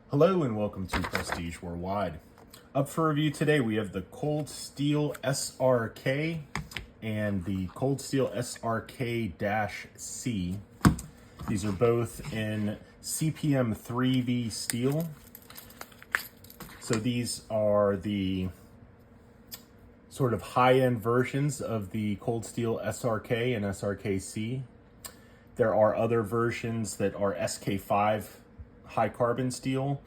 Hello and welcome to Prestige Worldwide. Up for review today we have the Cold Steel SRK and the Cold Steel SRK-C. These are both in CPM 3V steel. So these are the sort of high-end versions of the Cold Steel SRK and SRK-C. There are other versions that are SK5 high carbon steel,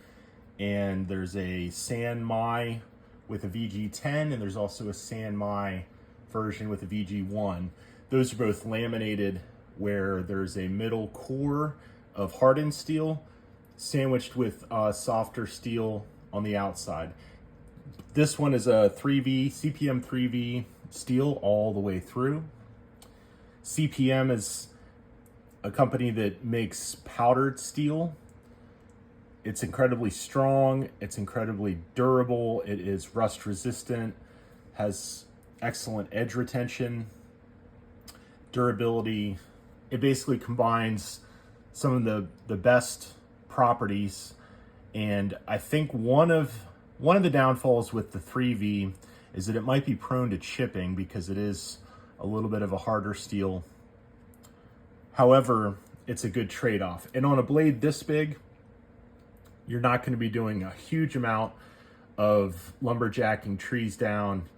and there's a San Mai with a VG10, and there's also a San Mai version with a VG1. Those are both laminated, where there's a middle core of hardened steel sandwiched with softer steel on the outside. This one is a 3V, CPM 3V steel all the way through. CPM is a company that makes powdered steel. It's incredibly strong, it's incredibly durable, it is rust resistant, has excellent edge retention, durability. It basically combines some of the best properties, and I think one of the downfalls with the 3V is that it might be prone to chipping because it is a little bit of a harder steel. However, it's a good trade-off. And on a blade this big, you're not going to be doing a huge amount of lumberjacking trees down.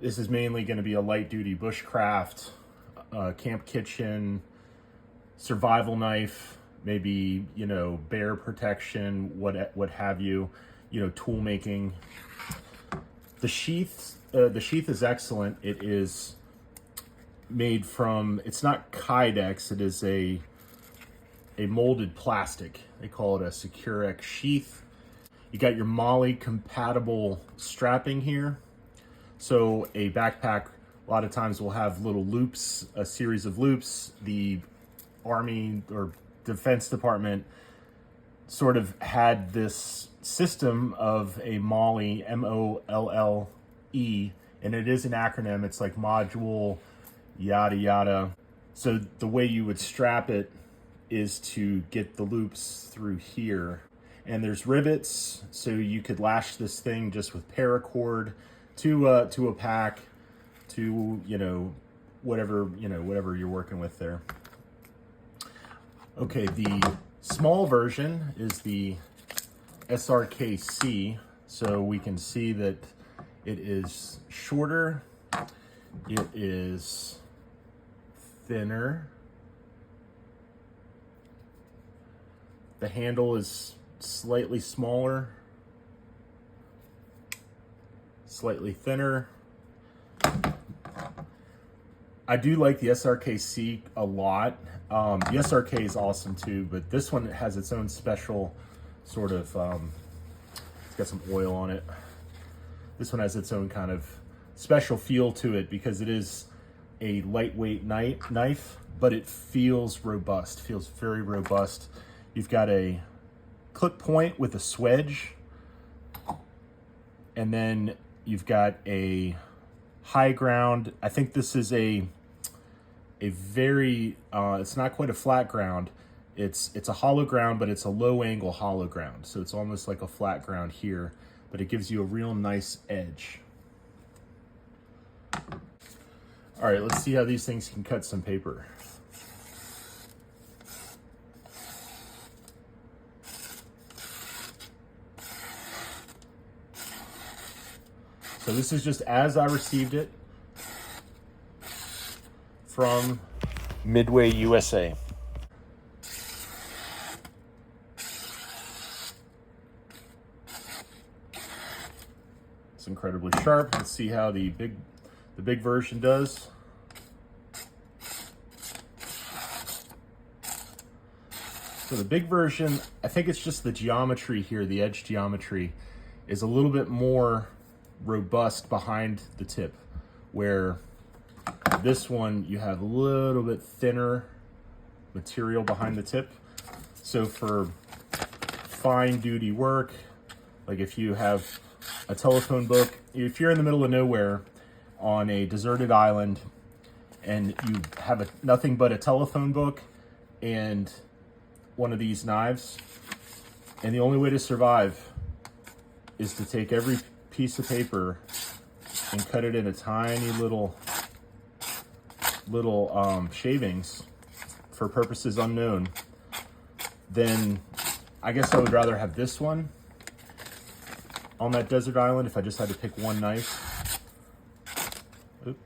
This is mainly going to be a light-duty bushcraft, camp kitchen, survival knife, maybe, bear protection, what have you, tool making. The sheath is excellent. It is made from, it's not Kydex, it is a molded plastic. They call it a Secure-X sheath. You got your MOLLE compatible strapping here. So a backpack a lot of times will have little loops, a series of loops. The Army or Defense Department sort of had this system of a MOLLE, M-O-L-L-E, and it is an acronym. It's like module, yada, yada. So the way you would strap it is to get the loops through here, and there's rivets, so you could lash this thing just with paracord to a pack, to whatever you're working with there. Okay, the small version is the SRK-C, so we can see that it is shorter, it is thinner. The handle is slightly smaller, slightly thinner. I do like the SRK-C a lot. The SRK is awesome too, but this one has its own special sort of, it's got some oil on it. This one has its own kind of special feel to it because it is a lightweight knife, but it feels robust, feels very robust. You've got a clip point with a swedge, and then you've got a high ground. I think this is a very, it's not quite a flat ground. It's a hollow ground, but it's a low angle hollow ground. So it's almost like a flat ground here, but it gives you a real nice edge. All right, let's see how these things can cut some paper. So this is just as I received it from Midway, USA. It's incredibly sharp. Let's see how the big version does. So the big version, I think it's just the geometry here, the edge geometry is a little bit more robust behind the tip, where this one you have a little bit thinner material behind the tip. So for fine duty work, like if you have a telephone book, if you're in the middle of nowhere on a deserted island and you have nothing but a telephone book and one of these knives, And the only way to survive is to take every piece of paper and cut it into tiny little shavings for purposes unknown. Then I guess I would rather have this one on that desert island if I just had to pick one knife. Oop.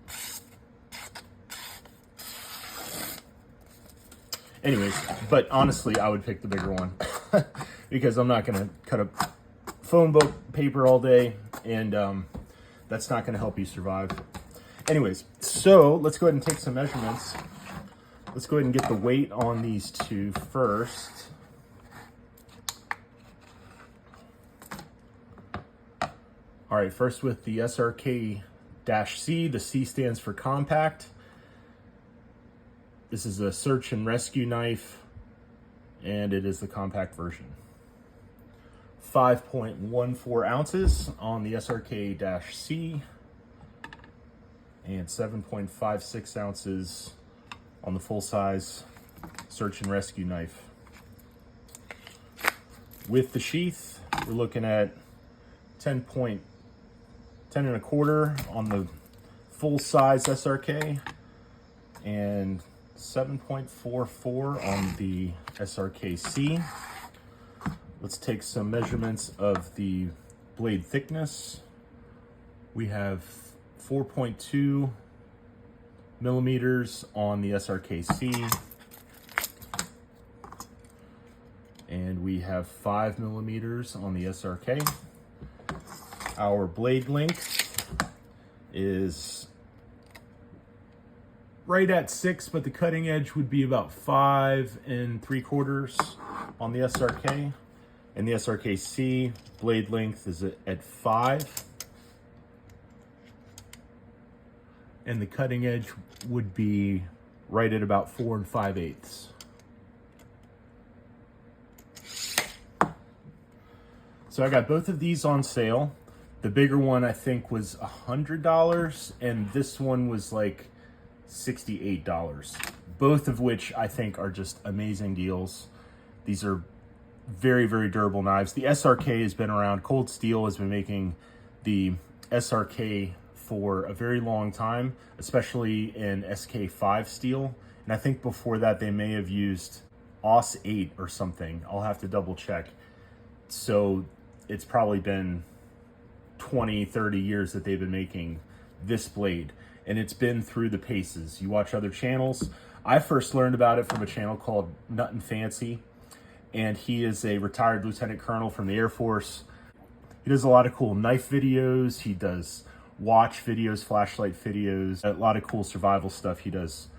Anyways, but honestly, I would pick the bigger one because I'm not gonna cut up phone book paper all day, and that's not gonna help you survive. Anyways, so let's go ahead and take some measurements. Let's go ahead and get the weight on these two first. All right, first with the SRK-C, the C stands for compact. This is a search and rescue knife, and it is the compact version. 5.14 ounces on the SRK-C, and 7.56 ounces on the full-size search and rescue knife. With the sheath, we're looking at 10 and a quarter on the full-size SRK, and 7.44 on the SRK-C. Let's take some measurements of the blade thickness. We have 4.2 millimeters on the SRK-C, and we have 5 millimeters on the SRK. Our blade length is right at 6, but the cutting edge would be about 5 3/4 on the SRK. And the SRK-C blade length is at 5. And the cutting edge would be right at about 4 5/8. So I got both of these on sale. The bigger one I think was $100, and this one was like $68. Both of which I think are just amazing deals. These are very, very durable knives. The SRK has been around. Cold Steel has been making the SRK for a very long time, especially in SK5 steel. And I think before that they may have used AUS 8 or something. I'll have to double check. So it's probably been 20, 30 years that they've been making this blade, and it's been through the paces. You watch other channels. I first learned about it from a channel called Nut and Fancy, and he is a retired lieutenant colonel from the Air Force. He does a lot of cool knife videos. He does watch videos, flashlight videos, a lot of cool survival stuff he does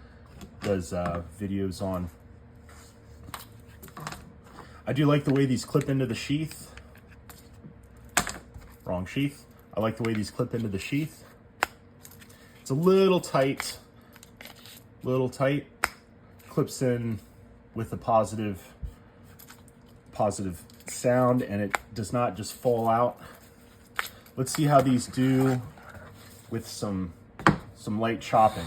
videos on. I do like the way these clip into the sheath. Wrong sheath. I like the way these clip into the sheath. It's a little tight, clips in with a positive sound, and it does not just fall out. Let's see how these do with some light chopping.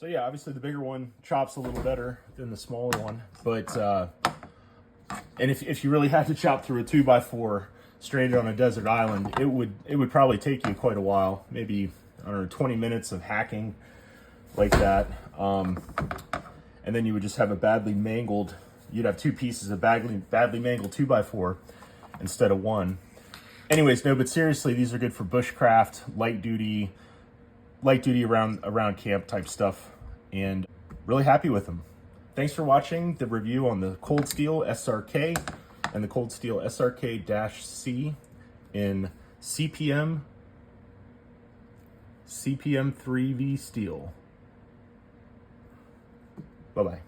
So yeah, obviously the bigger one chops a little better than the smaller one, but and if you really had to chop through a 2x4 stranded on a desert island, it would probably take you quite a while, maybe, I don't know, 20 minutes of hacking like that, and then you would just have you'd have two pieces of badly mangled 2x4 instead of one. Anyways, no, but seriously, these are good for bushcraft, light duty around camp type stuff, and really happy with them. Thanks for watching the review on the Cold Steel SRK and the Cold Steel SRK-C in CPM 3V steel. Bye-bye.